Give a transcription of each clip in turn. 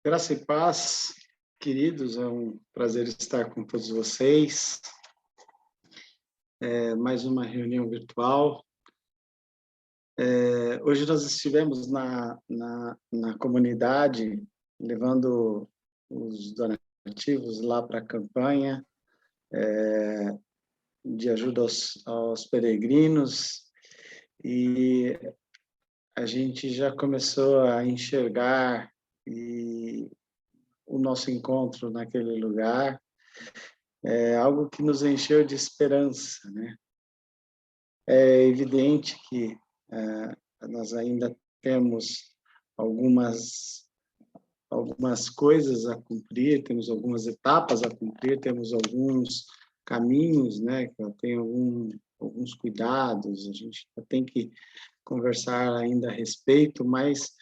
Graça e paz, queridos, é um prazer estar com todos vocês. Mais uma reunião virtual. Hoje nós estivemos na comunidade, levando os donativos lá para a campanha de ajuda aos peregrinos, e a gente já começou a enxergar o nosso encontro naquele lugar é algo que nos encheu de esperança, né? É evidente que nós ainda temos algumas coisas a cumprir, temos algumas etapas a cumprir, temos alguns caminhos, né? Que tem alguns cuidados, a gente tem que conversar ainda a respeito, mas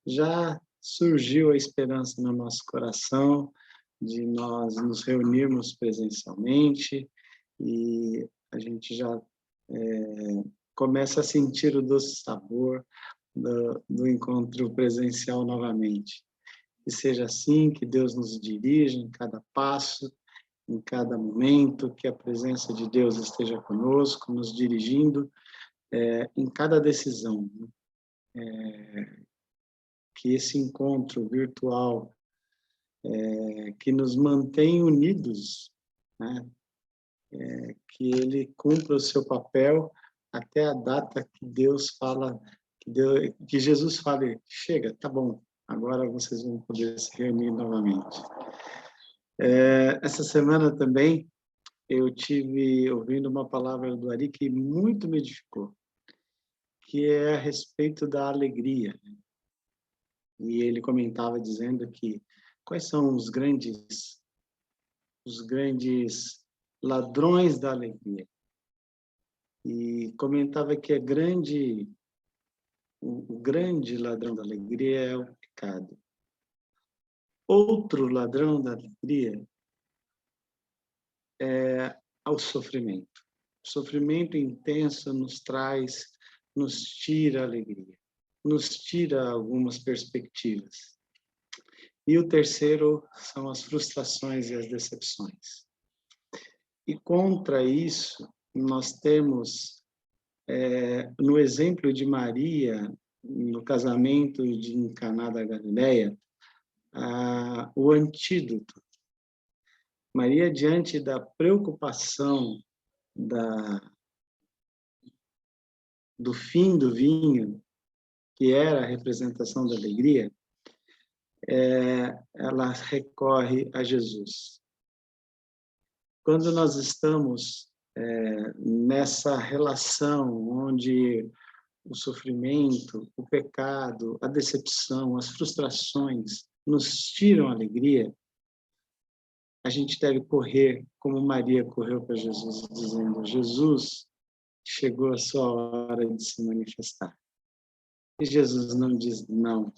já surgiu a esperança no nosso coração de nós nos reunirmos presencialmente, e a gente já começa a sentir o doce sabor do encontro presencial novamente. Que seja assim, que Deus nos dirija em cada passo, em cada momento, que a presença de Deus esteja conosco, nos dirigindo em cada decisão. Que esse encontro virtual que nos mantém unidos, né? Que ele cumpra o seu papel até a data que Deus fala, que Jesus fale, chega, tá bom, agora vocês vão poder se reunir novamente. Essa semana também eu tive ouvindo uma palavra do Ari que muito me edificou, que é a respeito da alegria. E ele comentava dizendo que quais são os grandes ladrões da alegria. E comentava que o grande ladrão da alegria é o pecado. Outro ladrão da alegria é o sofrimento. O sofrimento intenso nos tira a alegria, nos tira algumas perspectivas. E o terceiro são as frustrações e as decepções. E contra isso, nós temos, no exemplo de Maria, no casamento em Caná da Galileia, o antídoto. Maria, diante da preocupação do fim do vinho, que era a representação da alegria, ela recorre a Jesus. Quando nós estamos nessa relação onde o sofrimento, o pecado, a decepção, as frustrações nos tiram a alegria, a gente deve correr como Maria correu para Jesus, dizendo: Jesus, chegou a sua hora de se manifestar. E Jesus não diz não.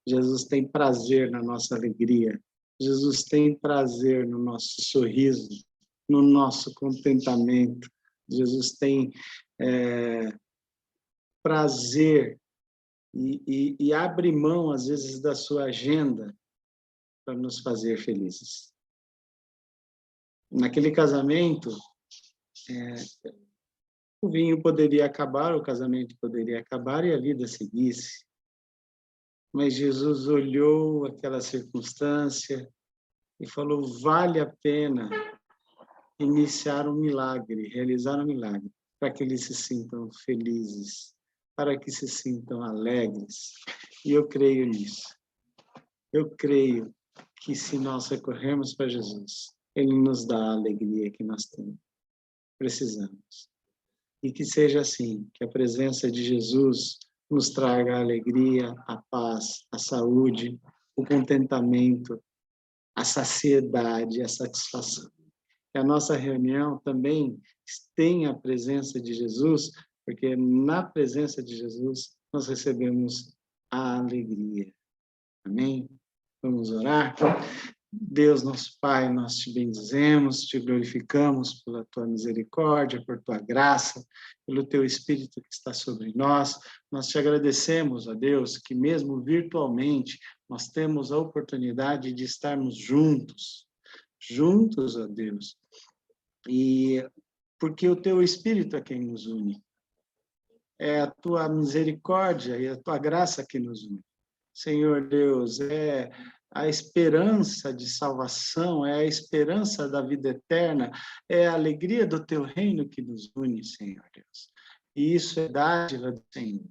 Jesus tem prazer na nossa alegria. Jesus tem prazer no nosso sorriso, no nosso contentamento. Jesus tem prazer e abre mão, às vezes, da sua agenda para nos fazer felizes. Naquele casamento, o vinho poderia acabar, o casamento poderia acabar e a vida seguisse. Mas Jesus olhou aquela circunstância e falou: vale a pena iniciar um milagre, realizar um milagre, para que eles se sintam felizes, para que se sintam alegres. E eu creio nisso. Eu creio que se nós recorrermos para Jesus, Ele nos dá a alegria que nós precisamos. E que seja assim, que a presença de Jesus nos traga a alegria, a paz, a saúde, o contentamento, a saciedade, a satisfação. Que a nossa reunião também tenha a presença de Jesus, porque na presença de Jesus nós recebemos a alegria. Amém? Vamos orar? Deus, nosso Pai, nós te bendizemos, te glorificamos pela tua misericórdia, por tua graça, pelo teu Espírito que está sobre nós. Nós te agradecemos, ó Deus, que mesmo virtualmente Nós temos a oportunidade de estarmos juntos, ó Deus, e porque o Teu Espírito é quem nos une. É a Tua misericórdia e a Tua graça que nos une. Senhor Deus, é a esperança de salvação, é a esperança da vida eterna, é a alegria do Teu reino que nos une, Senhor Deus. E isso é dádiva do Senhor.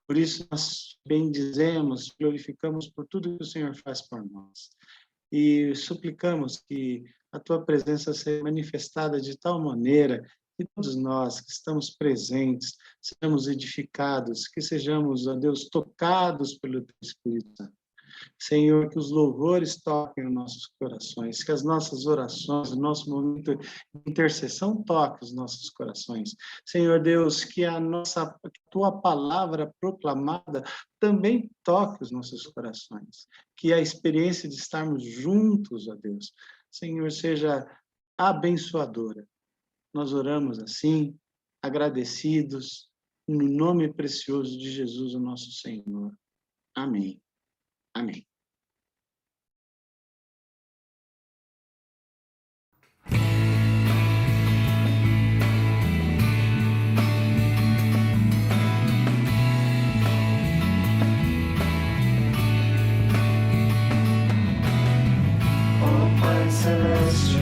Por isso nós bendizemos, glorificamos por tudo que o Senhor faz por nós. E suplicamos que a Tua presença seja manifestada de tal maneira que todos nós que estamos presentes sejamos edificados, que sejamos, ó Deus, tocados pelo Teu Espírito Santo. Senhor, que os louvores toquem os nossos corações, que as nossas orações, o nosso momento de intercessão toque os nossos corações. Senhor Deus, que a Tua palavra proclamada também toque os nossos corações. Que a experiência de estarmos juntos, ó Deus, Senhor, seja abençoadora. Nós oramos assim, agradecidos, no nome precioso de Jesus, o nosso Senhor. Amém. Amém. Ó Pai Celeste,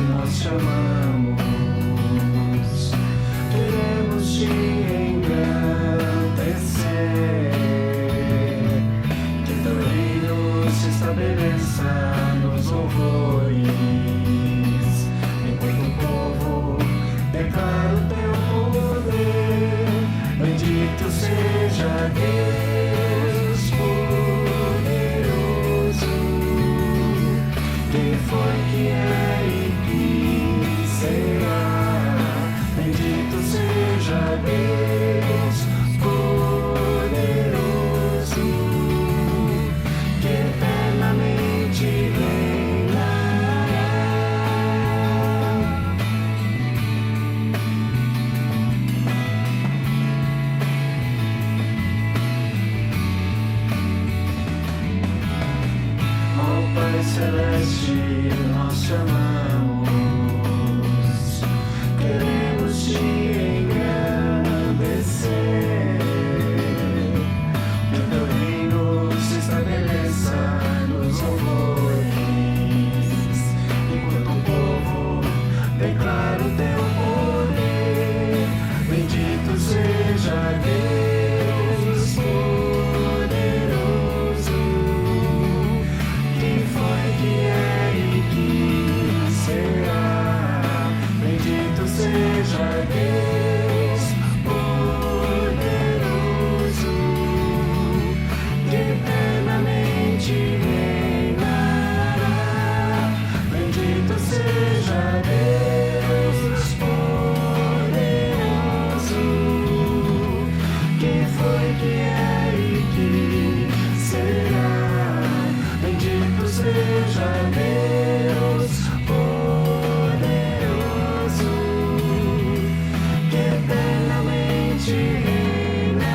nós chamamos, queremos te engrandecer, que teu reino se estabeleça nos louvores, enquanto o povo declara o teu poder. Bendito seja Deus poderoso, que foi, que é e que será. Bendito seja Deus poderoso, que eternamente reinará. Ó Pai Celeste, nós chamamos, queremos te engrandecer, que teu reino se estabeleça nos louvores, enquanto o povo declara o teu poder. Bendito seja Deus poderoso, que foi, que é e que será. Bendito seja Deus poderoso, que eternamente reinará. Bendito seja Deus poderoso, que foi, que é e que será. Bendito seja Deus poderoso, que eternamente reinará,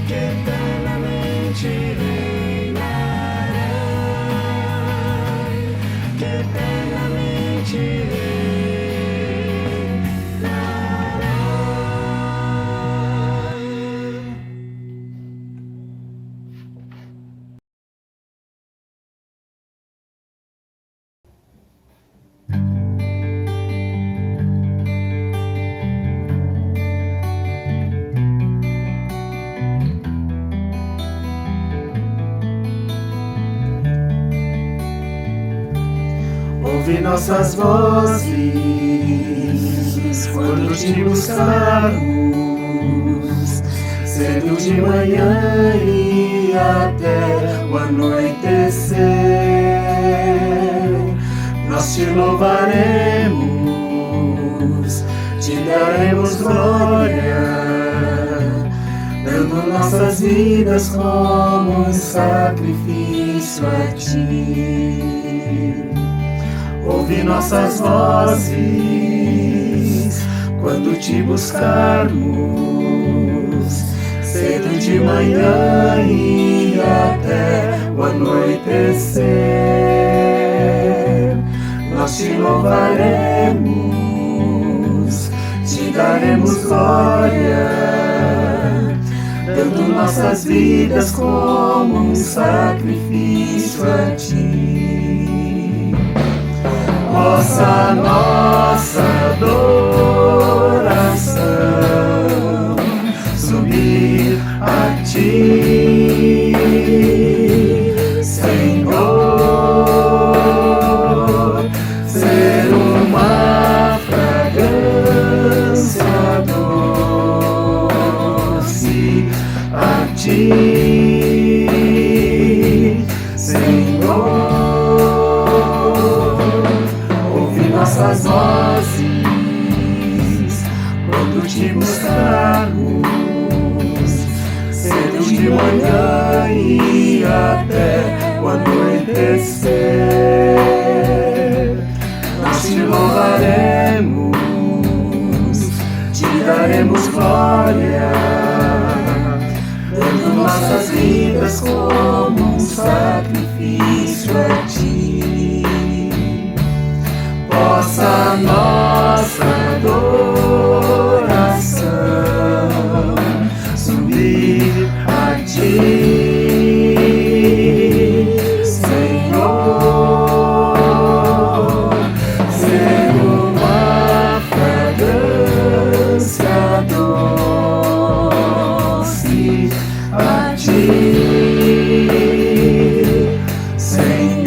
que eternamente reinará, que eternamente reinará. Ouve nossas vozes quando te buscarmos, cedo de manhã e até o anoitecer. Nós te louvaremos, te daremos glória, dando nossas vidas como um sacrifício a ti. Ouve nossas vozes quando te buscarmos, cedo de de manhã e até o anoitecer, nós te louvaremos, te daremos glória, dando nossas vidas como um sacrifício a ti. Possa nossa adoração subir a ti, Senhor, ser uma fragrância doce a ti, Senhor. Ouve nossas vozes quando te buscarmos, cedo de manhã e até o anoitecer. Nós te louvaremos, te daremos glória, dando nossas vidas como um sacrifício a ti. Possa nossa adoração subir a ti, Senhor, ser uma fragrância doce a ti, Senhor.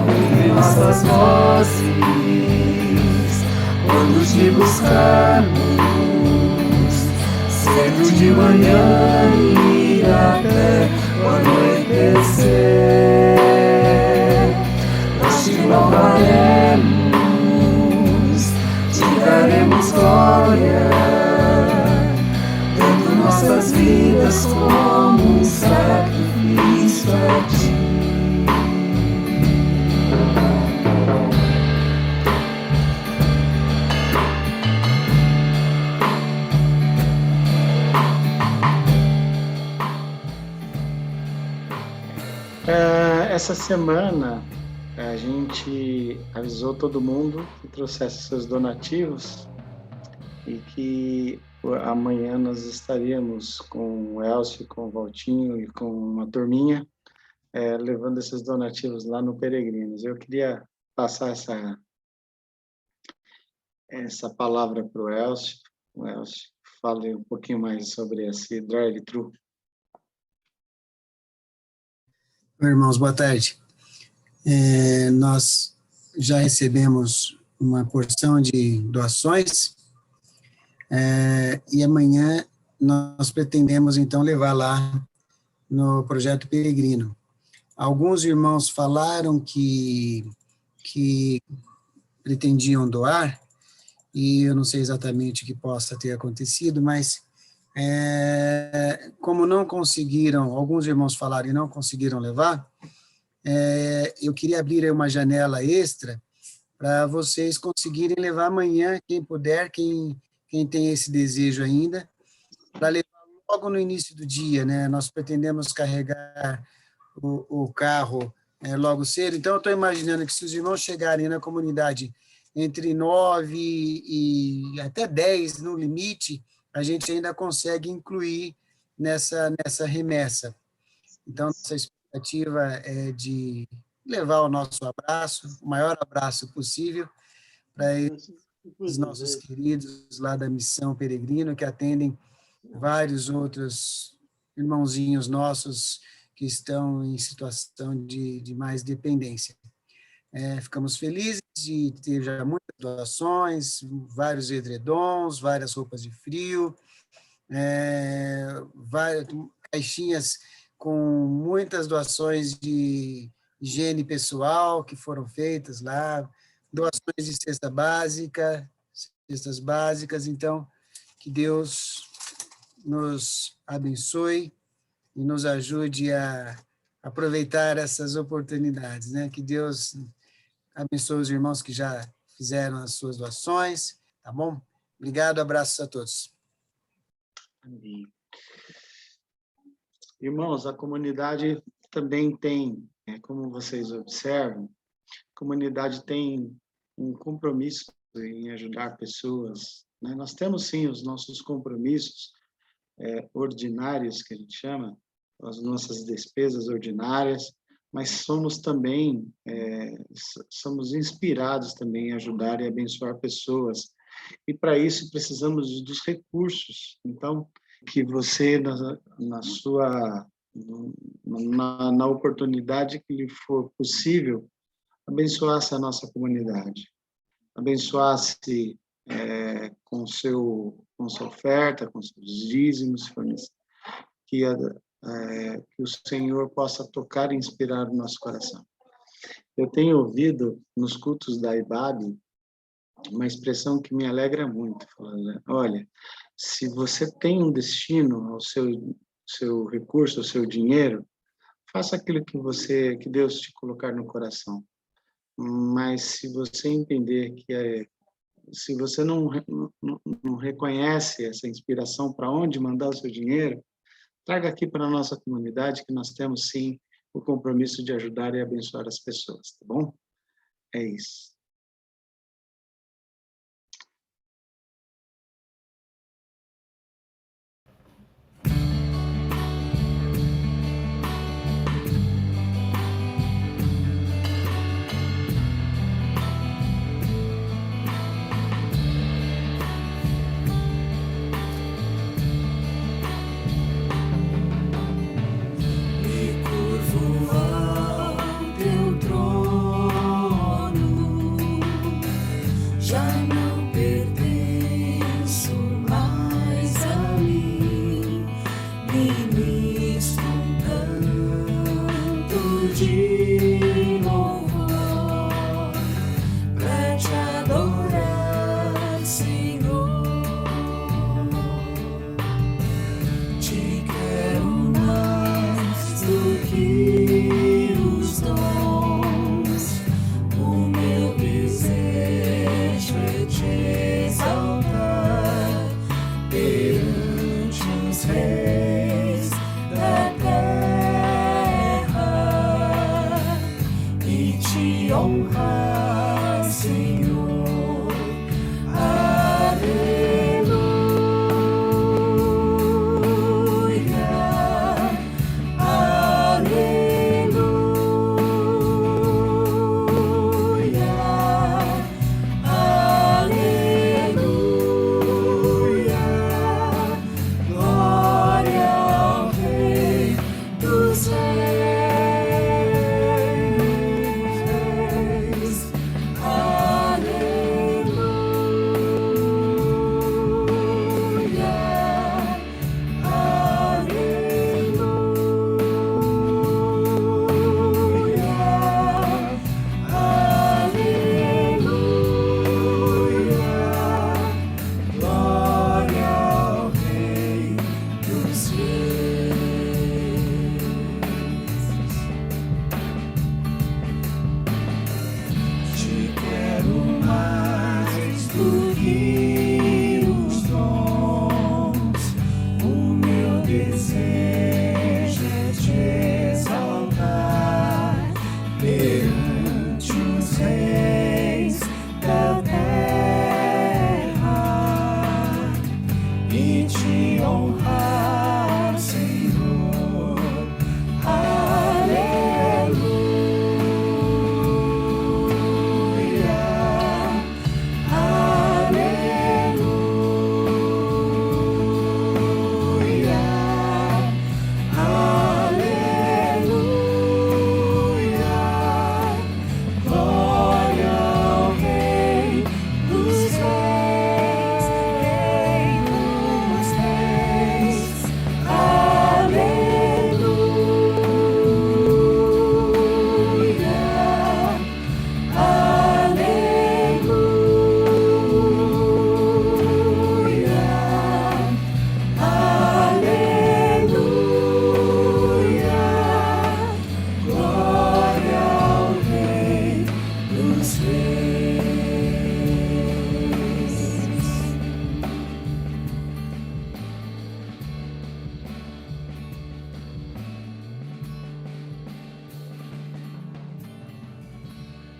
Ouve nossas vozes quando te buscarmos, cedo de manhã e até o anoitecer. Nós te louvaremos, te daremos glória, dando nossas vidas como um sacrifício a ti. Essa semana a gente avisou todo mundo que trouxesse seus donativos e que amanhã nós estaríamos com o Elcio, com o Valtinho e com uma turminha levando esses donativos lá no Peregrinos. Eu queria passar essa palavra para o Elcio. O Elcio fale um pouquinho mais sobre esse drive-thru. Irmãos, boa tarde. Nós já recebemos uma porção de doações e amanhã nós pretendemos, então, levar lá no Projeto Peregrino. Alguns irmãos falaram que pretendiam doar, e eu não sei exatamente o que possa ter acontecido, mas como não conseguiram, alguns irmãos falaram e não conseguiram levar, eu queria abrir uma janela extra para vocês conseguirem levar amanhã, quem puder, quem tem esse desejo ainda, para levar logo no início do dia, né? Nós pretendemos carregar o carro logo cedo, então eu estou imaginando que se os irmãos chegarem na comunidade entre 9 e até 10, no limite, a gente ainda consegue incluir nessa remessa. Então, nossa expectativa é de levar o nosso abraço, o maior abraço possível, para os nossos queridos lá da Missão Peregrino, que atendem vários outros irmãozinhos nossos que estão em situação de mais dependência. Ficamos felizes de ter já muitas doações, vários edredons, várias roupas de frio, várias caixinhas com muitas doações de higiene pessoal que foram feitas lá, doações de cestas básicas. Então, que Deus nos abençoe e nos ajude a aproveitar essas oportunidades, né? Que Deus abençoe os irmãos que já fizeram as suas doações, tá bom? Obrigado, abraços a todos. Amém. Irmãos, a comunidade também tem, como vocês observam, a comunidade tem um compromisso em ajudar pessoas, né? Nós temos, sim, os nossos compromissos ordinários, que a gente chama, as nossas despesas ordinárias, mas somos também, somos inspirados também a ajudar e abençoar pessoas. E para isso precisamos dos recursos. Então, que você, na oportunidade que lhe for possível, abençoasse a nossa comunidade, abençoasse com sua oferta, com seus dízimos, que o Senhor possa tocar e inspirar o nosso coração. Eu tenho ouvido nos cultos da IBAB uma expressão que me alegra muito, falando, olha, se você tem um destino ao seu recurso, ao seu dinheiro, faça aquilo que Deus te colocar no coração. Mas se você entender se você não reconhece essa inspiração para onde mandar o seu dinheiro, traga aqui para a nossa comunidade, que nós temos, sim, o compromisso de ajudar e abençoar as pessoas, tá bom? É isso.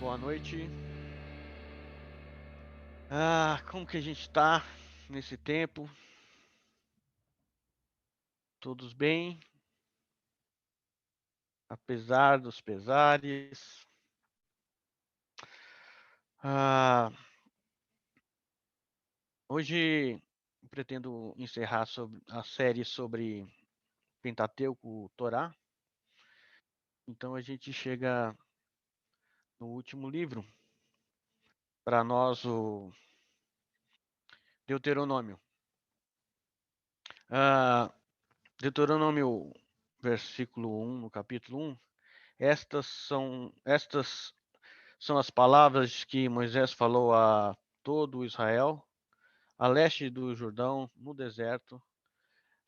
boa noite. Como que a gente está nesse tempo? Todos bem? Apesar dos pesares. Hoje eu pretendo encerrar a série sobre Pentateuco, Torá. Então a gente chega no último livro, para nós o Deuteronômio. Deuteronômio, versículo 1, no capítulo 1. Estas são as palavras que Moisés falou a todo Israel, a leste do Jordão, no deserto,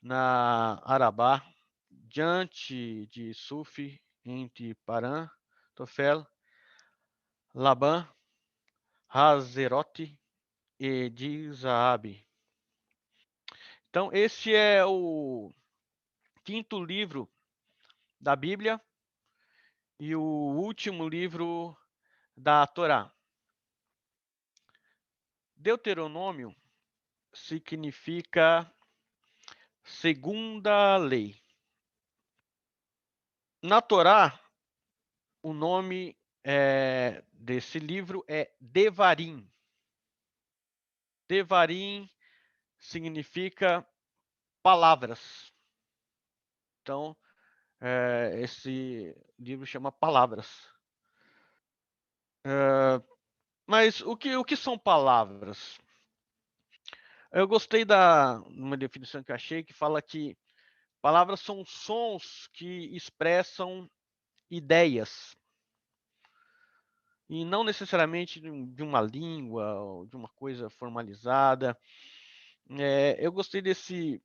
na Arabá, diante de Suf, entre Parã, Tofel, Labã, Hazerote e de Zaabe. Então, este é o quinto livro da Bíblia e o último livro da Torá. Deuteronômio significa segunda lei. Na Torá, o nome desse livro é Devarim. Devarim significa palavras. Então, esse livro chama Palavras. Mas o que são palavras? Eu gostei uma definição que eu achei que fala que palavras são sons que expressam ideias. E não necessariamente de uma língua ou de uma coisa formalizada. Eu gostei desse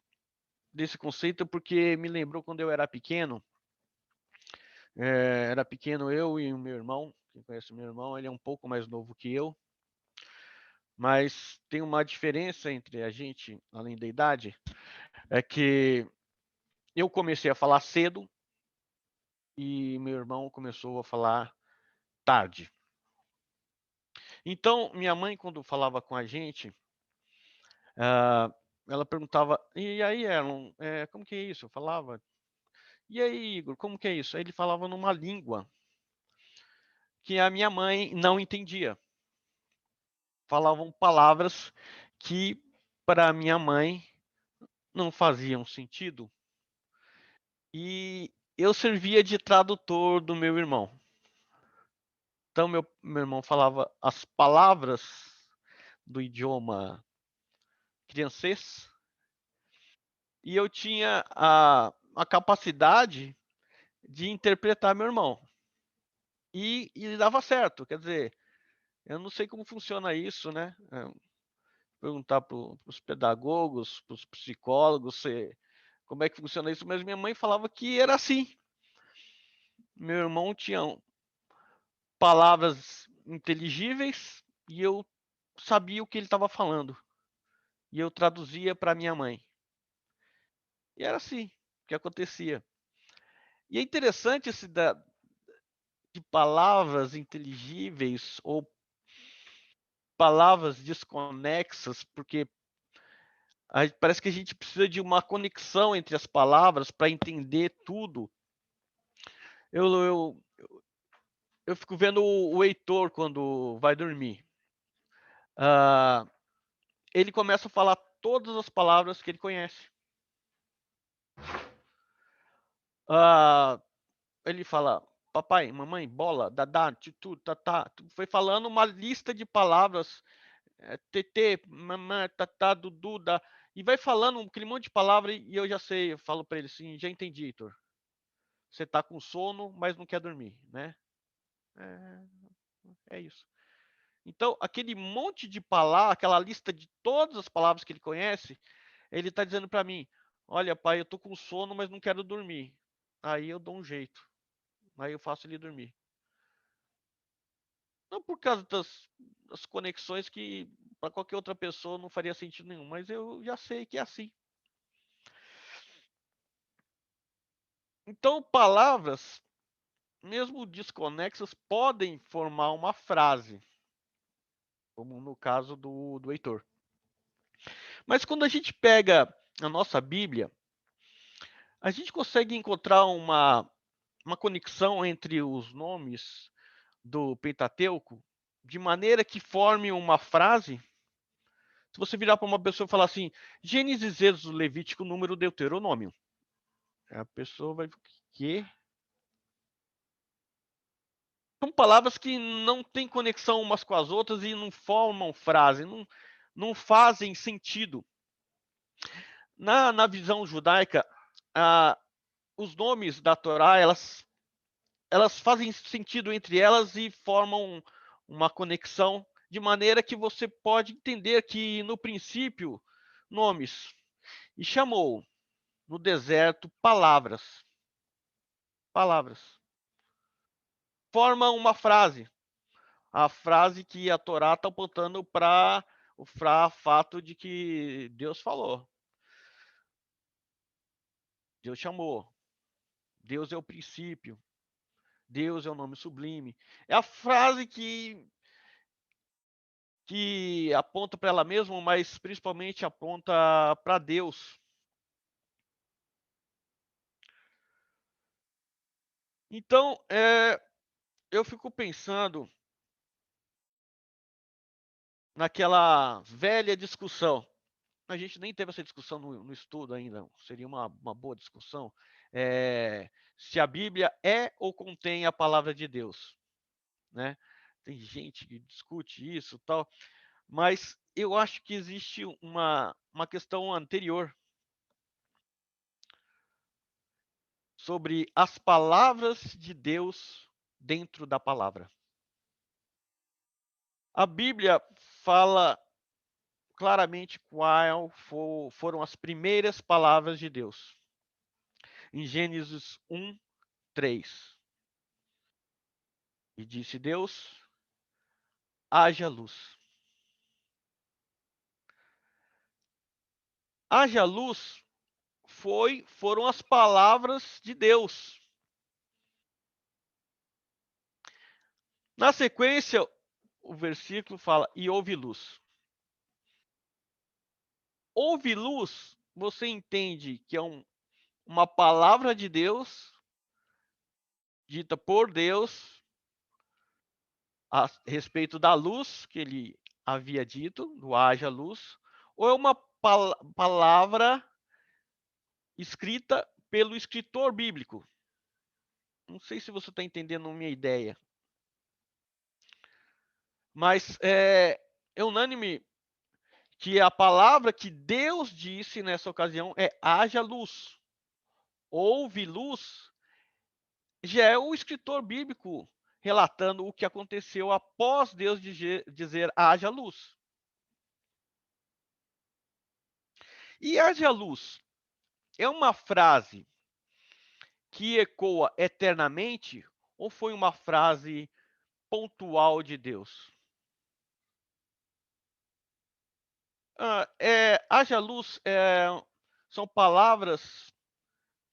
conceito porque me lembrou quando eu era pequeno. Era pequeno eu e o meu irmão. Quem conhece o meu irmão, ele é um pouco mais novo que eu. Mas tem uma diferença entre a gente, além da idade, é que eu comecei a falar cedo e meu irmão começou a falar tarde. Então, minha mãe, quando falava com a gente, ela perguntava, e aí, Erlon, como que é isso? Eu falava, e aí, Igor, como que é isso? Aí ele falava numa língua que a minha mãe não entendia. Falavam palavras que, para minha mãe, não faziam sentido. E eu servia de tradutor do meu irmão. Então, meu irmão falava as palavras do idioma criancês e eu tinha a capacidade de interpretar meu irmão. E dava certo, quer dizer, eu não sei como funciona isso, né? Perguntar para os pedagogos, para os psicólogos, como é que funciona isso, mas minha mãe falava que era assim. Meu irmão tinha palavras inteligíveis e eu sabia o que ele estava falando. E eu traduzia para minha mãe. E era assim que acontecia. E é interessante de palavras inteligíveis ou palavras desconexas, porque parece que a gente precisa de uma conexão entre as palavras para entender tudo. Eu fico vendo o Heitor quando vai dormir. Ele começa a falar todas as palavras que ele conhece. Ele fala, papai, mamãe, bola, dadá, titu, tatá. Foi falando uma lista de palavras, TT, mamãe, tatá, dudu, da, e vai falando aquele monte de palavra e eu já sei, eu falo para ele assim, já entendi, Heitor. Você tá com sono, mas não quer dormir, né? É isso. Então, aquele monte de palavras, aquela lista de todas as palavras que ele conhece, ele está dizendo para mim, olha, pai, eu tô com sono, mas não quero dormir. Aí eu dou um jeito. Aí eu faço ele dormir. Não por causa das conexões que para qualquer outra pessoa não faria sentido nenhum, mas eu já sei que é assim. Então, palavras mesmo desconexas, podem formar uma frase, como no caso do Heitor. Mas quando a gente pega a nossa Bíblia, a gente consegue encontrar uma conexão entre os nomes do Pentateuco, de maneira que forme uma frase. Se você virar para uma pessoa e falar assim, Gênesis, Êxodo, Levítico, Número, Deuteronômio, a pessoa vai, o quê? São palavras que não têm conexão umas com as outras e não formam frase, não fazem sentido. Na visão judaica, os nomes da Torá, elas fazem sentido entre elas e formam uma conexão, de maneira que você pode entender que, no princípio, nomes, e chamou no deserto palavras. Palavras. Forma uma frase. A frase que a Torá está apontando para o fato de que Deus falou. Deus chamou. Deus é o princípio. Deus é o nome sublime. É a frase que aponta para ela mesma, mas principalmente aponta para Deus. Então, eu fico pensando naquela velha discussão. A gente nem teve essa discussão no estudo ainda, seria uma boa discussão. Se a Bíblia é ou contém a palavra de Deus, né? Tem gente que discute isso, tal, mas eu acho que existe uma questão anterior sobre as palavras de Deus dentro da palavra. A Bíblia fala claramente foram as primeiras palavras de Deus. Em Gênesis 1, 3. E disse Deus, haja luz. Haja luz foram as palavras de Deus. Na sequência, o versículo fala, e houve luz. Houve luz, você entende que é uma palavra de Deus, dita por Deus, a respeito da luz que ele havia dito, do haja luz, ou é uma palavra escrita pelo escritor bíblico? Não sei se você está entendendo a minha ideia. Mas é unânime que a palavra que Deus disse nessa ocasião é haja luz. Houve luz, já é o escritor bíblico relatando o que aconteceu após Deus dizer haja luz. E haja luz é uma frase que ecoa eternamente ou foi uma frase pontual de Deus? Haja luz são palavras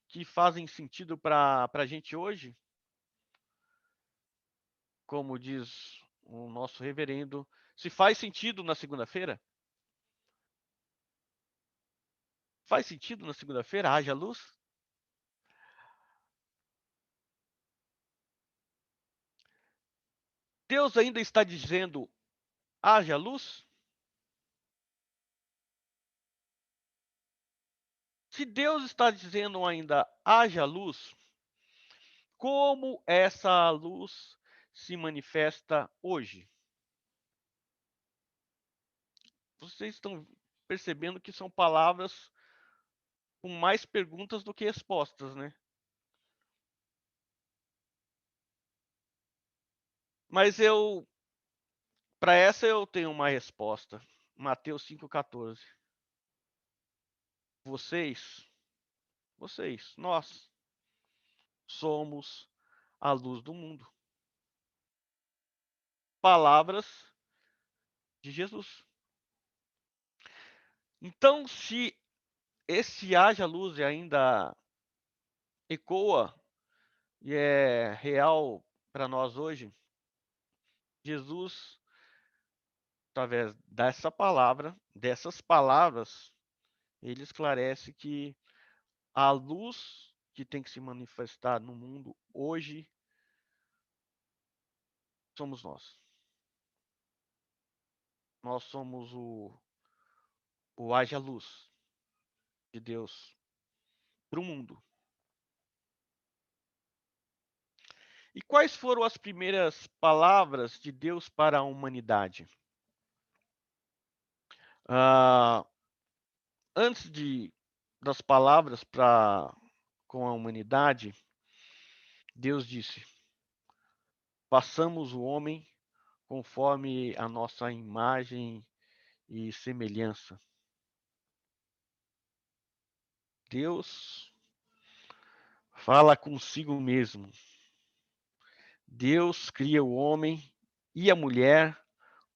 que fazem sentido para a gente hoje? Como diz o nosso reverendo, se faz sentido na segunda-feira? Faz sentido na segunda-feira? Haja luz? Deus ainda está dizendo haja luz? Se Deus está dizendo ainda haja luz, como essa luz se manifesta hoje? Vocês estão percebendo que são palavras com mais perguntas do que respostas, né? Mas para essa eu tenho uma resposta. Mateus 5,14. Nós somos a luz do mundo. Palavras de Jesus. Então, se esse haja luz ainda ecoa e é real para nós hoje. Jesus, através dessas palavras, ele esclarece que a luz que tem que se manifestar no mundo hoje somos nós. Nós somos o haja luz de Deus para o mundo. E quais foram as primeiras palavras de Deus para a humanidade? Ah, antes das palavras com a humanidade, Deus disse: façamos o homem conforme a nossa imagem e semelhança. Deus fala consigo mesmo. Deus cria o homem e a mulher,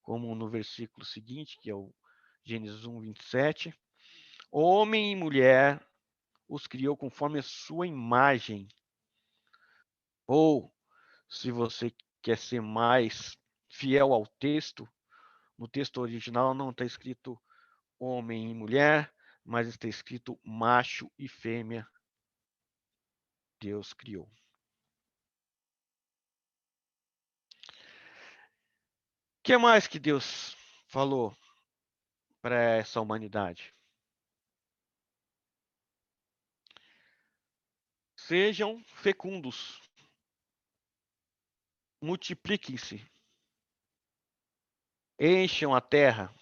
como no versículo seguinte, que é o Gênesis 1, 27. Homem e mulher os criou conforme a sua imagem. Ou, se você quer ser mais fiel ao texto, no texto original não está escrito homem e mulher, mas está escrito macho e fêmea. Deus criou. O que mais que Deus falou para essa humanidade? Sejam fecundos, multipliquem-se, encham a terra,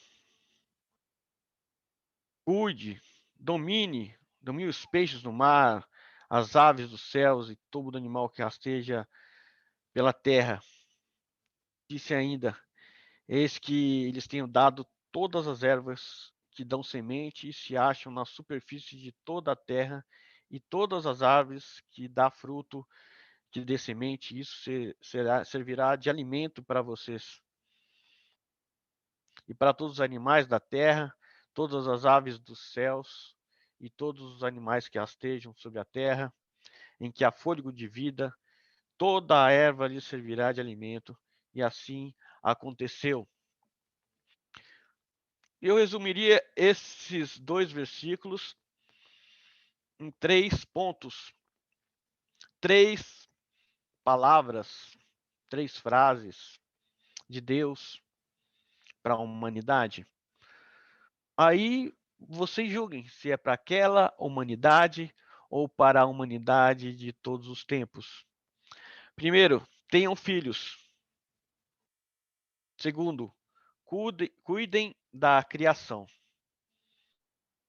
cuide, domine os peixes do mar, as aves dos céus e todo animal que rasteja pela terra. Disse ainda: eis que eles tenho dado todas as ervas que dão semente e se acham na superfície de toda a terra, e todas as árvores que dá fruto, que dê semente, isso servirá de alimento para vocês. E para todos os animais da terra, todas as aves dos céus, e todos os animais que rastejam sobre a terra, em que há fôlego de vida, toda a erva lhes servirá de alimento. E assim aconteceu. Eu resumiria esses 2 versículos em 3 pontos, 3 palavras, 3 frases de Deus para a humanidade. Aí vocês julguem se é para aquela humanidade ou para a humanidade de todos os tempos. Primeiro, tenham filhos. Segundo, cuidem da criação.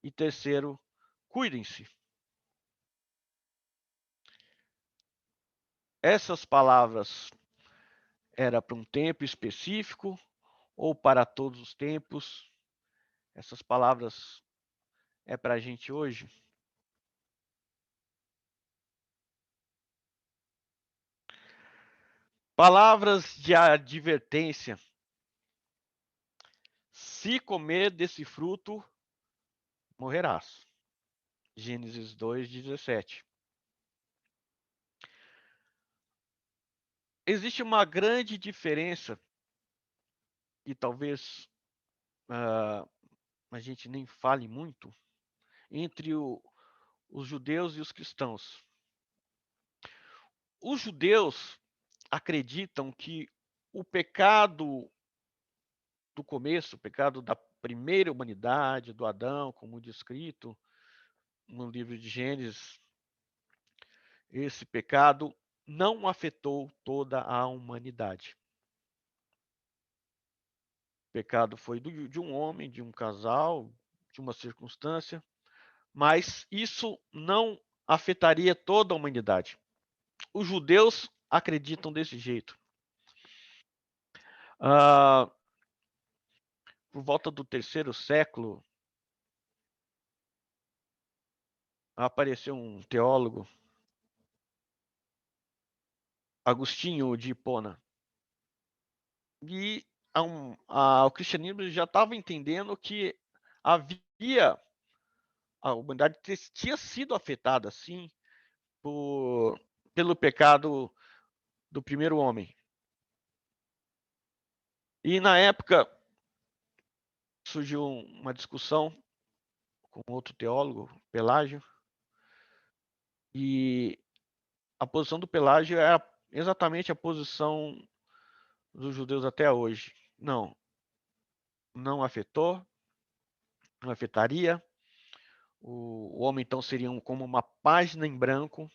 E terceiro, cuidem-se. Essas palavras era para um tempo específico ou para todos os tempos? Essas palavras é para a gente hoje? Palavras de advertência. Se comer desse fruto, morrerás. Gênesis 2:17. Existe uma grande diferença, e talvez a gente nem fale muito, entre os judeus e os cristãos. Os judeus acreditam que o pecado do começo, o pecado da primeira humanidade, do Adão, como descrito no livro de Gênesis, esse pecado não afetou toda a humanidade. O pecado foi de um homem, de um casal, de uma circunstância, mas isso não afetaria toda a humanidade. Os judeus acreditam desse jeito. Por volta do 3º século, apareceu um teólogo, Agostinho de Hipona, e o cristianismo já estava entendendo que a humanidade tinha sido afetada, sim, por pelo pecado do primeiro homem. E na época surgiu uma discussão com outro teólogo, Pelágio, e a posição do Pelágio é exatamente a posição dos judeus até hoje. Não afetou, não afetaria. O homem, então, seria como uma página em branco,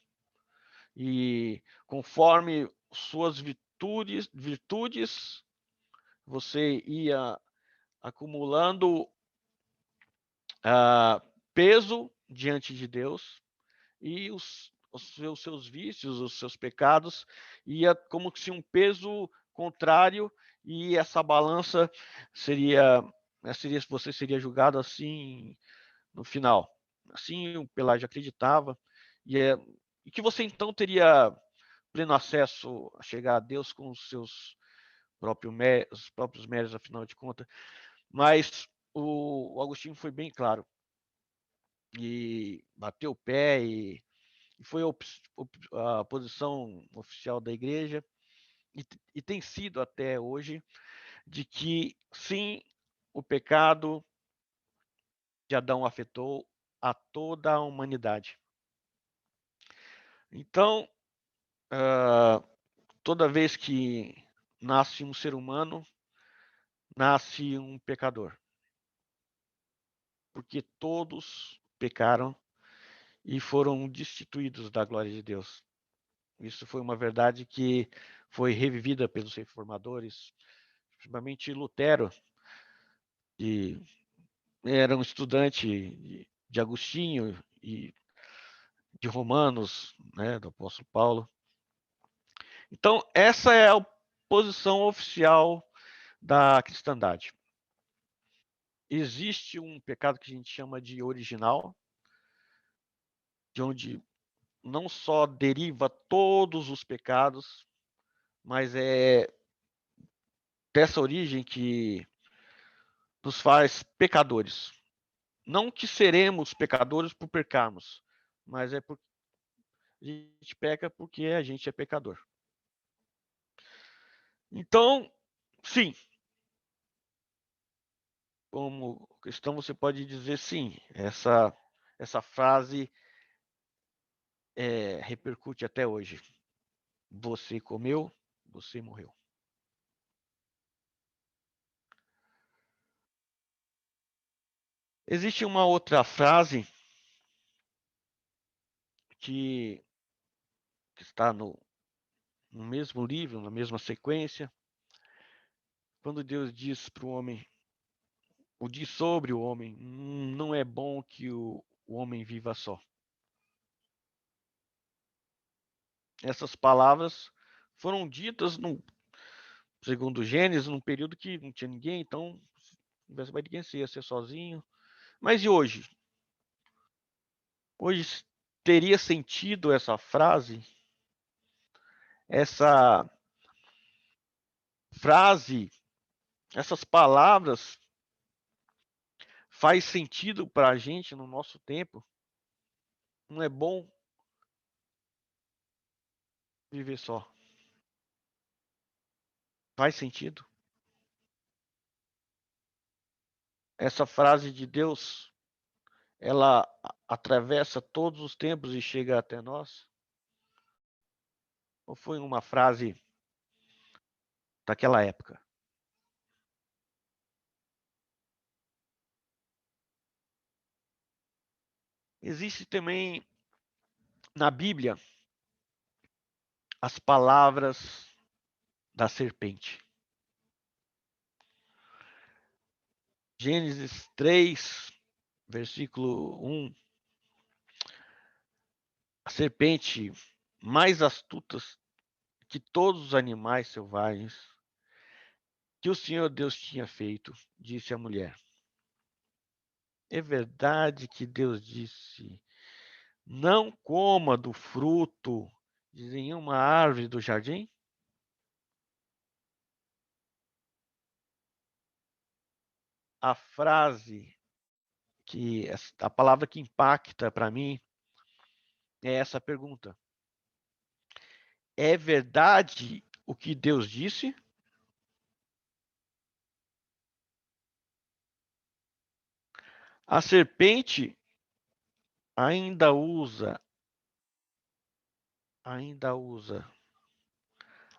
e conforme suas virtudes você ia acumulando peso diante de Deus, e os seus vícios, os seus pecados, ia como se um peso contrário, e essa balança você seria julgado assim no final. Assim o Pelágio acreditava, e que você então teria pleno acesso a chegar a Deus com os seus os próprios méritos, afinal de contas. Mas o Agostinho foi bem claro, e bateu o pé, e foi a posição oficial da igreja, e tem sido até hoje, de que sim, o pecado de Adão afetou a toda a humanidade. Então, toda vez que nasce um ser humano, nasce um pecador. Porque todos pecaram e foram destituídos da glória de Deus. Isso foi uma verdade que foi revivida pelos reformadores, principalmente Lutero, que era um estudante de Agostinho e de Romanos, né, do apóstolo Paulo. Então, essa é a posição oficial da cristandade. Existe um pecado que a gente chama de original, de onde não só deriva todos os pecados, mas é dessa origem que nos faz pecadores. Não que seremos pecadores por pecarmos, mas é porque a gente peca porque a gente é pecador. Então, sim, como cristão você pode dizer sim, essa frase repercute até hoje. Você comeu, você morreu. Existe uma outra frase que está no mesmo livro, na mesma sequência, quando Deus diz para o homem, ou diz sobre o homem, não é bom que o homem viva só. Essas palavras foram ditas, segundo Gênesis, num período que não tinha ninguém, então, se tivesse mais ninguém, você ia ser sozinho. Mas e hoje? Hoje teria sentido essa frase? Essa frase, essas palavras, faz sentido para a gente no nosso tempo? Não é bom viver só? Faz sentido? Essa frase de Deus, ela atravessa todos os tempos e chega até nós? Ou foi uma frase daquela época? Existe também na Bíblia as palavras da serpente. Gênesis 3, versículo 1. A serpente mais astuta que todos os animais selvagens que o Senhor Deus tinha feito, disse a mulher. É verdade que Deus disse: não coma do fruto de nenhuma árvore do jardim? A frase a palavra que impacta para mim é essa pergunta. É verdade o que Deus disse? A serpente ainda usa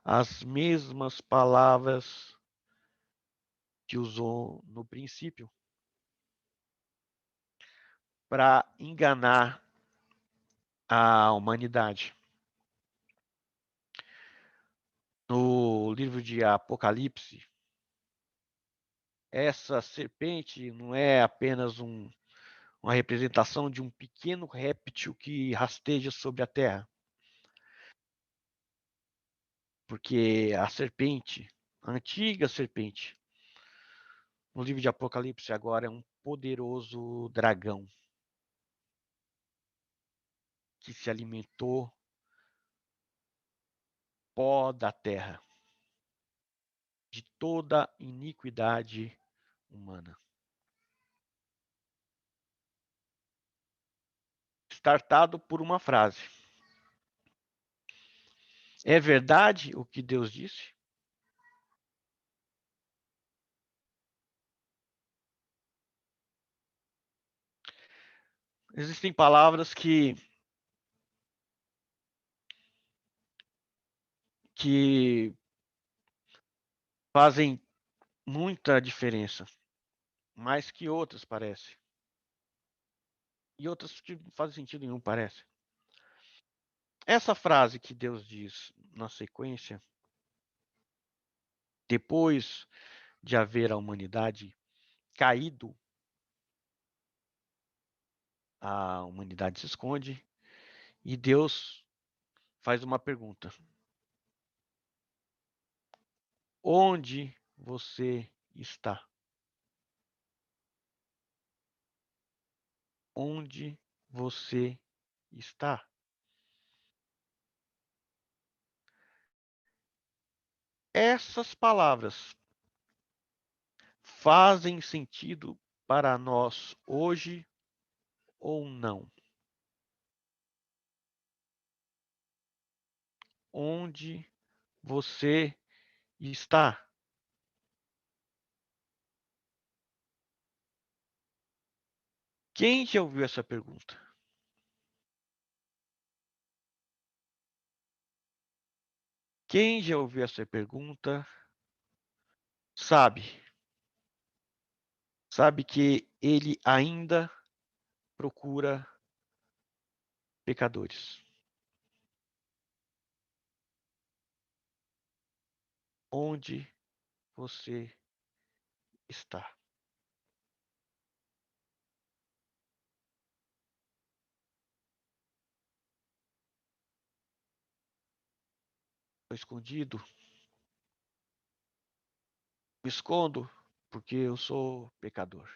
as mesmas palavras que usou no princípio para enganar a humanidade. No livro de Apocalipse, essa serpente não é apenas uma representação de um pequeno réptil que rasteja sobre a terra. Porque a serpente, a antiga serpente, no livro de Apocalipse agora é um poderoso dragão que se alimentou pó da terra, de toda iniquidade humana. Startado por uma frase. É verdade o que Deus disse? Existem palavras que fazem muita diferença, mais que outras, parece. E outras que não fazem sentido nenhum, parece. Essa frase que Deus diz na sequência, depois de haver a humanidade caído, a humanidade se esconde e Deus faz uma pergunta: onde você está? Onde você está? Essas palavras fazem sentido para nós hoje ou não? Onde você está? Quem já ouviu essa pergunta? Quem já ouviu essa pergunta sabe que ele ainda procura pecadores. Onde você está? Estou escondido? Me escondo porque eu sou pecador.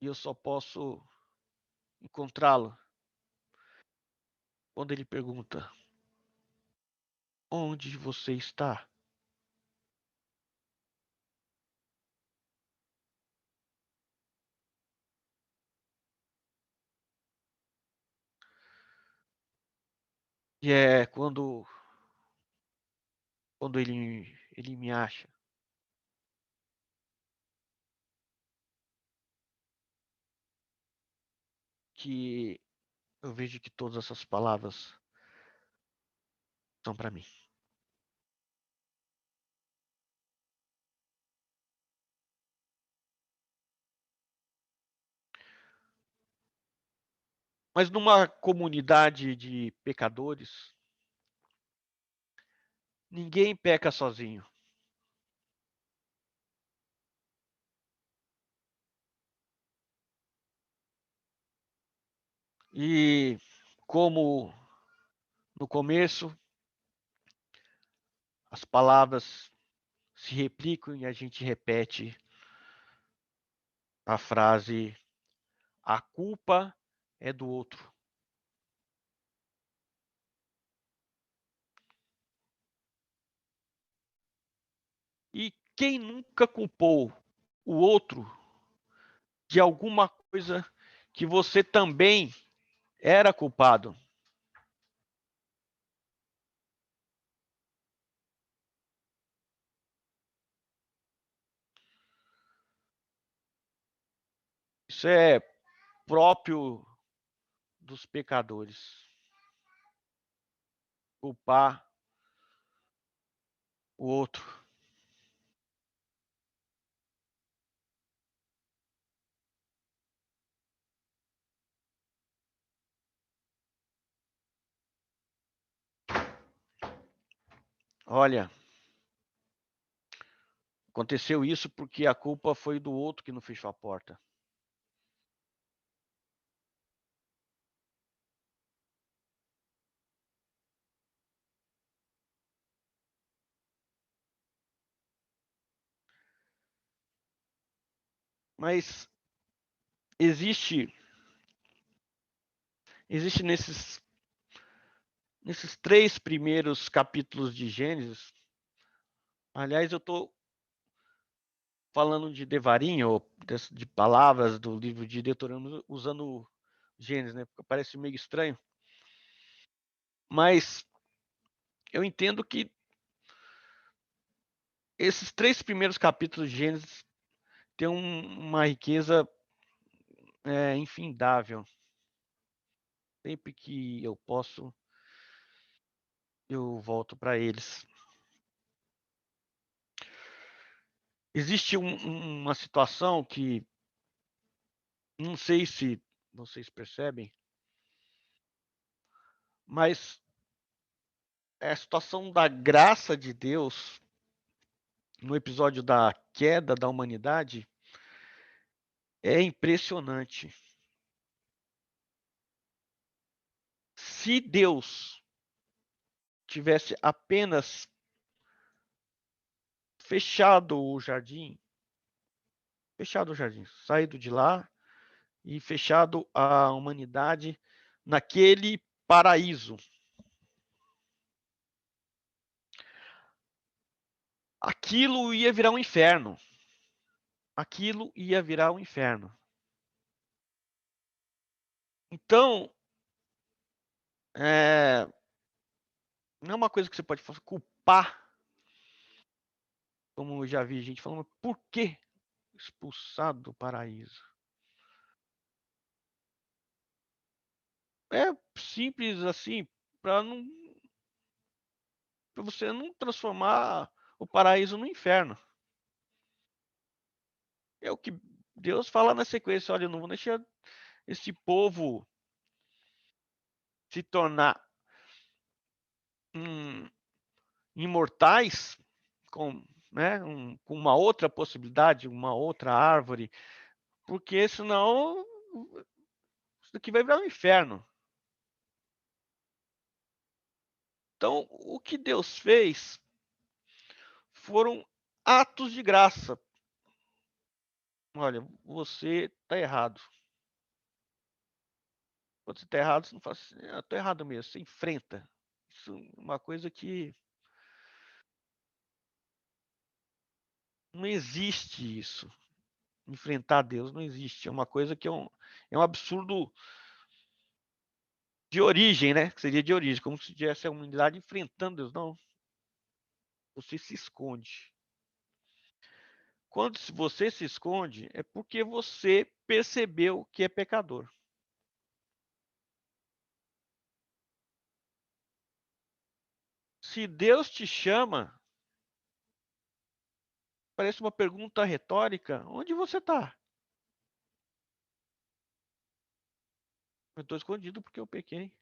E eu só posso encontrá-lo quando ele pergunta: onde você está? E é quando ele me acha que eu vejo que todas essas palavras são para mim. Mas numa comunidade de pecadores, ninguém peca sozinho. E como no começo, as palavras se replicam e a gente repete a frase: a culpa é do outro. E quem nunca culpou o outro de alguma coisa que você também era culpado. Isso é próprio dos pecadores. Culpar o outro. Olha, aconteceu isso porque a culpa foi do outro que não fechou a porta. Mas existe nesses 3 primeiros capítulos de Gênesis. Aliás, eu estou falando de devarim, ou de palavras do livro de Deuteronômio, usando Gênesis, né? Porque parece meio estranho. Mas eu entendo que esses 3 primeiros capítulos de Gênesis têm uma riqueza infindável. Sempre que eu posso, eu volto para eles. Existe uma situação que não sei se vocês percebem, mas é a situação da graça de Deus no episódio da queda da humanidade é impressionante. Se Deus tivesse apenas fechado o jardim, saído de lá e fechado a humanidade naquele paraíso, aquilo ia virar um inferno. Aquilo ia virar um inferno. Então, não é uma coisa que você pode culpar, como eu já vi gente falando, por que expulsado do paraíso? É simples assim, para você não transformar o paraíso no inferno. É o que Deus fala na sequência, olha, eu não vou deixar esse povo se tornar imortais com, né, com uma outra possibilidade, uma outra árvore, porque senão isso daqui vai virar um inferno. Então, o que Deus fez foram atos de graça. Olha, você está errado. Quando você está errado, você não fala assim, eu estou errado mesmo, você enfrenta. Isso é uma coisa que não existe isso. Enfrentar Deus não existe. É uma coisa que é um absurdo de origem, né? Que seria de origem, como se tivesse a humanidade enfrentando Deus. Não. Você se esconde. Quando você se esconde, é porque você percebeu que é pecador. Se Deus te chama, parece uma pergunta retórica, onde você está? Eu estou escondido porque eu pequei.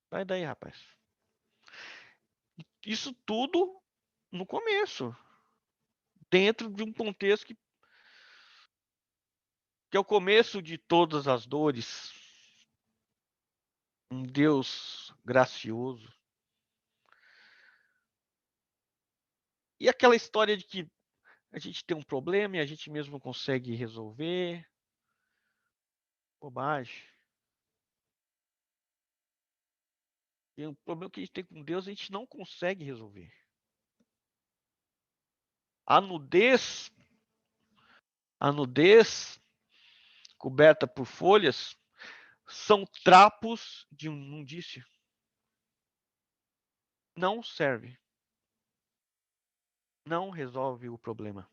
Sai daí, rapaz. Isso tudo no começo, dentro de um contexto que é o começo de todas as dores. Um Deus gracioso. E aquela história de que a gente tem um problema e a gente mesmo não consegue resolver. Bobagem. E o problema que a gente tem com Deus, a gente não consegue resolver. A nudez coberta por folhas são trapos de imundícia. Não serve. Não resolve o problema.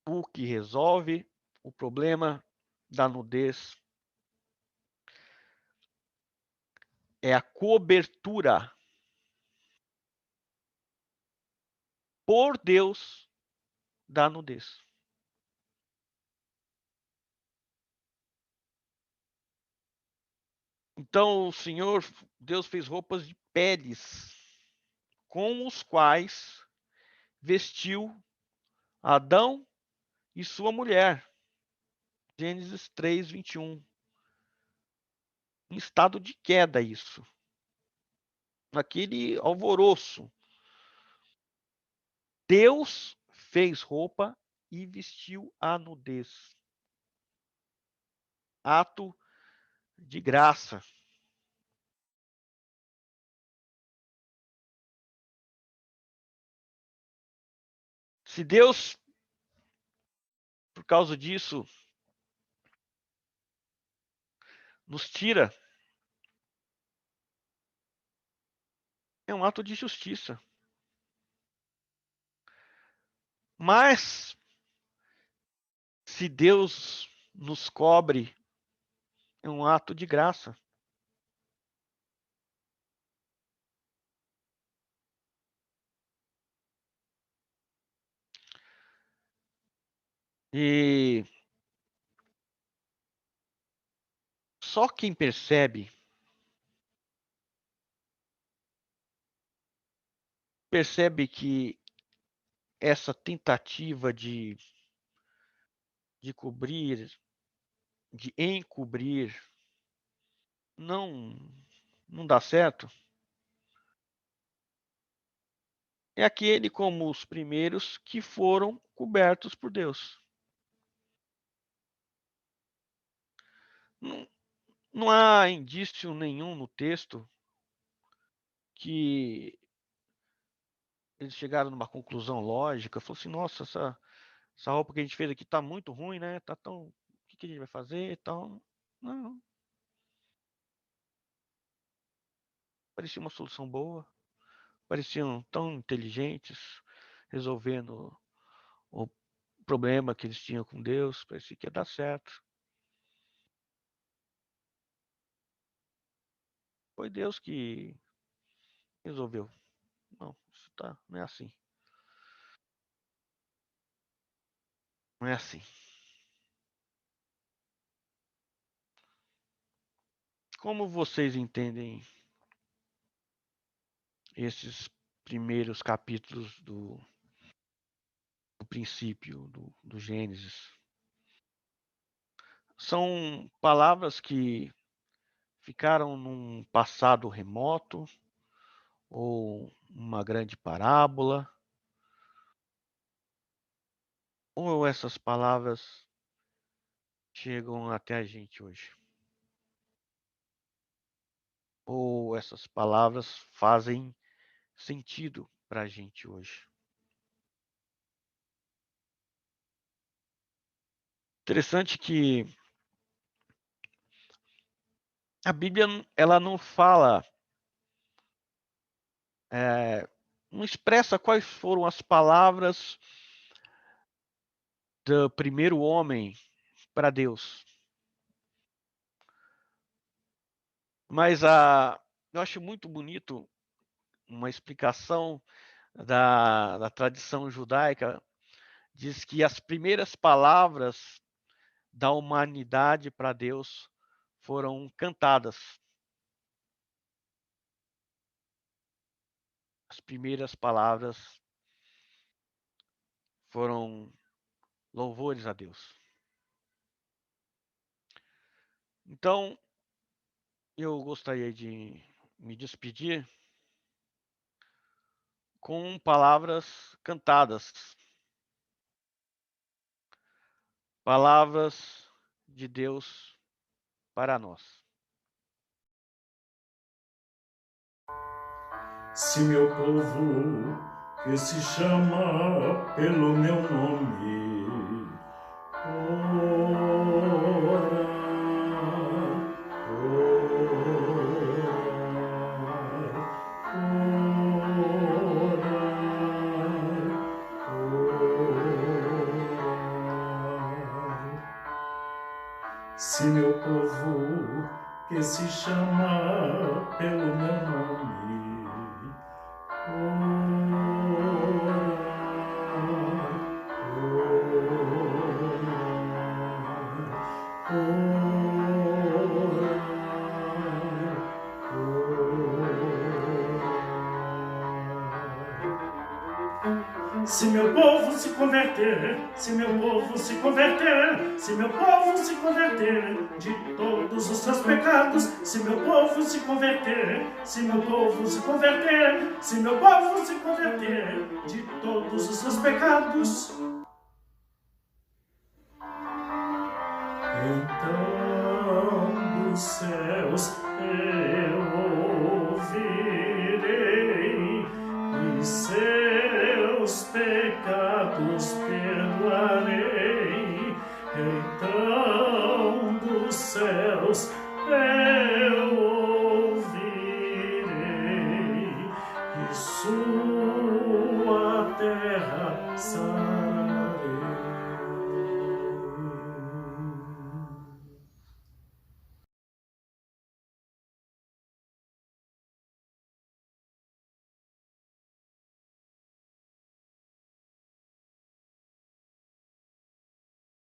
O que resolve o problema da nudez é a cobertura por Deus da nudez. Então o Senhor, Deus fez roupas de peles, com os quais vestiu Adão e sua mulher. Gênesis 3, 21. Em estado de queda isso. Naquele alvoroço. Deus fez roupa e vestiu a nudez. Ato de graça. Se Deus, por causa disso, nos tira, é um ato de justiça. Mas, se Deus nos cobre, é um ato de graça. E só quem percebe que essa tentativa de cobrir, de encobrir, não dá certo. É aquele como os primeiros que foram cobertos por Deus. Não há indício nenhum no texto que eles chegaram numa conclusão lógica, falou assim, nossa, essa roupa que a gente fez aqui tá muito ruim, né? Tá tão, o que a gente vai fazer e tal. Não. Parecia uma solução boa. Pareciam tão inteligentes, resolvendo o problema que eles tinham com Deus. Parecia que ia dar certo. Foi Deus que resolveu. Não, isso não é assim. Não é assim. Como vocês entendem esses primeiros capítulos do princípio, do Gênesis? São palavras que ficaram num passado remoto ou uma grande parábola? Ou essas palavras chegam até a gente hoje? Ou essas palavras fazem sentido para a gente hoje? Interessante que a Bíblia ela não fala, não expressa quais foram as palavras do primeiro homem para Deus. Mas eu acho muito bonito uma explicação da tradição judaica. Diz que as primeiras palavras da humanidade para Deus foram cantadas. As primeiras palavras foram louvores a Deus. Então, eu gostaria de me despedir com palavras cantadas. Palavras de Deus para nós. Se meu povo, que se chama pelo meu nome, orar, se meu povo, que se chama pelo meu nome, se meu povo se converter, se meu povo se converter, se meu povo se converter de todos os seus pecados, se meu povo se converter, se meu povo se converter, se meu povo se converter de todos os seus pecados, então dos céus eu ouvirei e seus pecados perdoarei. Então dos céus eu ouvirei e sua terra sararei.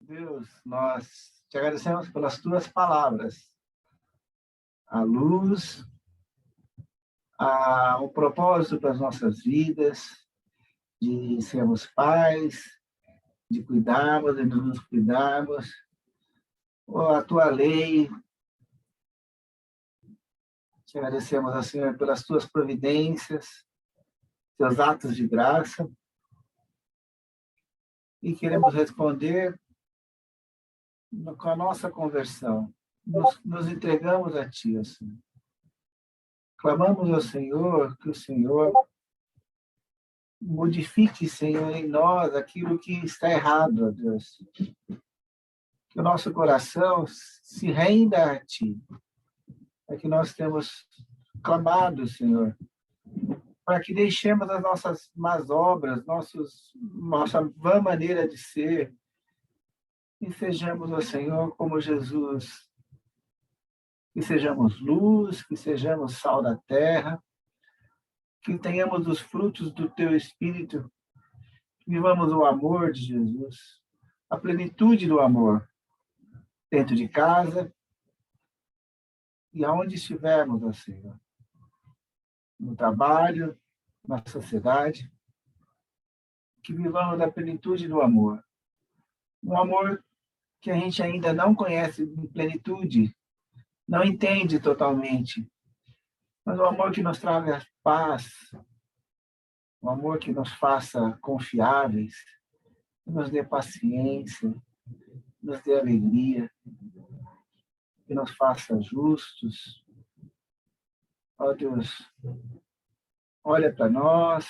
Deus, nós te agradecemos pelas tuas palavras, a luz, o propósito para as nossas vidas, de sermos pais, de cuidarmos, de nos cuidarmos, a tua lei. Te agradecemos, Senhor, pelas tuas providências, teus atos de graça, e queremos responder com a nossa conversão. Nos entregamos a Ti, Senhor. Clamamos ao Senhor que o Senhor modifique, Senhor, em nós aquilo que está errado, ó Deus. Que o nosso coração se renda a Ti. É que nós temos clamado, Senhor, para que deixemos as nossas más obras, nossa vã maneira de ser, e sejamos, ó Senhor, como Jesus, que sejamos luz, que sejamos sal da terra, que tenhamos os frutos do Teu Espírito, que vivamos o amor de Jesus, a plenitude do amor, dentro de casa e aonde estivermos, ó Senhor, no trabalho, na sociedade, que vivamos a plenitude do amor. Um amor que a gente ainda não conhece em plenitude, não entende totalmente, mas um amor que nos traga paz, um amor que nos faça confiáveis, que nos dê paciência, nos dê alegria, que nos faça justos. Ó Deus, olha para nós,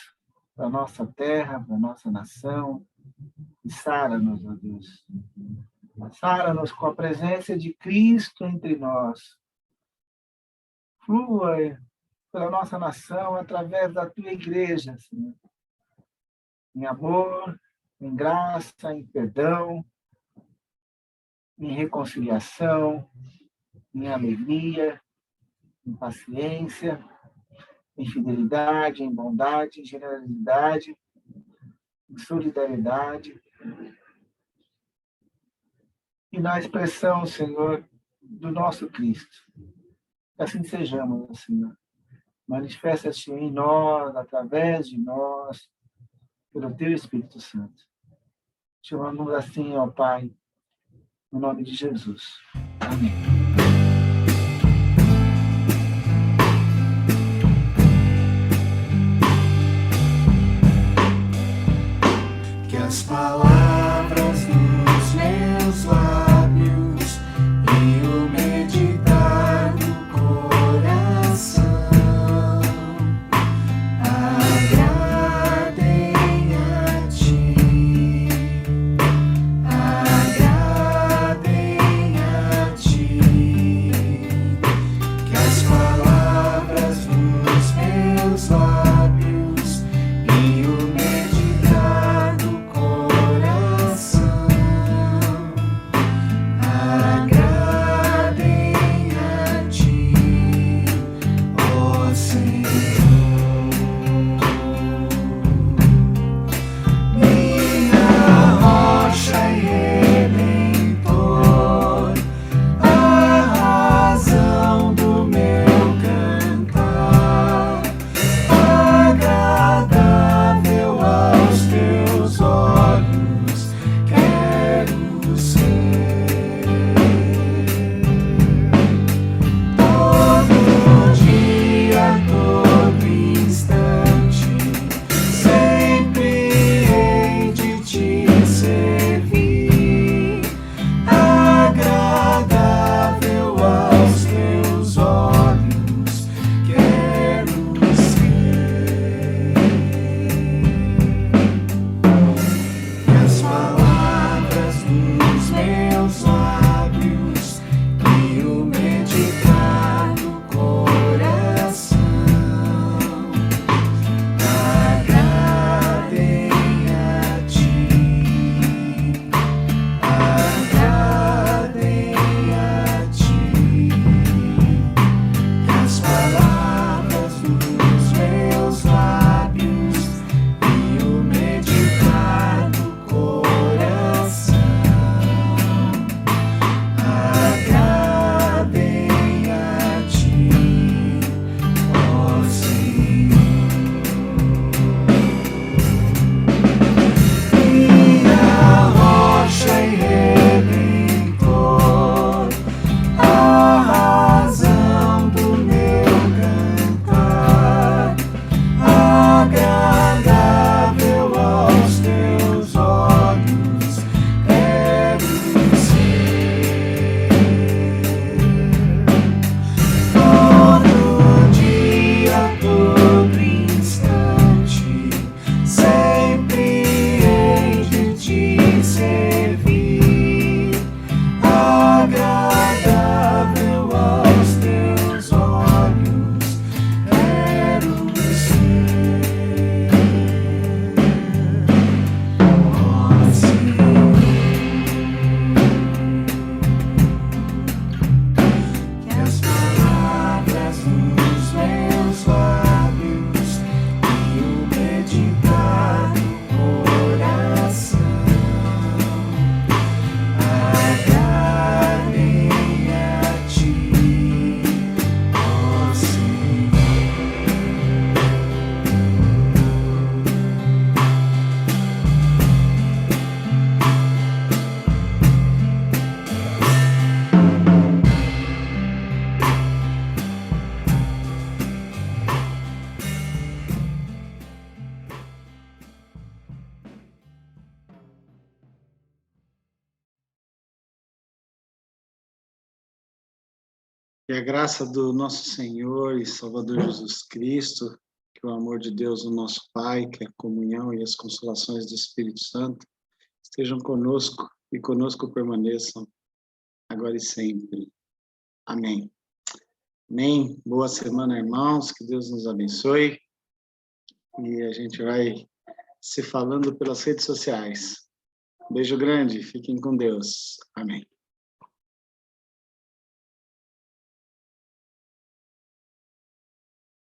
para a nossa terra, para a nossa nação, e sara-nos, ó Deus. Sara-nos com a presença de Cristo entre nós. Flua pela nossa nação através da Tua igreja, Senhor. Em amor, em graça, em perdão, em reconciliação, em alegria, em paciência, em fidelidade, em bondade, em generosidade, em solidariedade. E na expressão, Senhor, do nosso Cristo. Que assim sejamos, Senhor. Manifesta-te em nós, através de nós, pelo Teu Espírito Santo. Te chamamos assim, ó Pai, no nome de Jesus. Amém. Que as palavras dos meus lábios e o meditar do coração E a graça do nosso Senhor e Salvador Jesus Cristo, que o amor de Deus, o nosso Pai, que a comunhão e as consolações do Espírito Santo estejam conosco e conosco permaneçam agora e sempre. Amém. Amém. Boa semana, irmãos. Que Deus nos abençoe. E a gente vai se falando pelas redes sociais. Um beijo grande. Fiquem com Deus. Amém.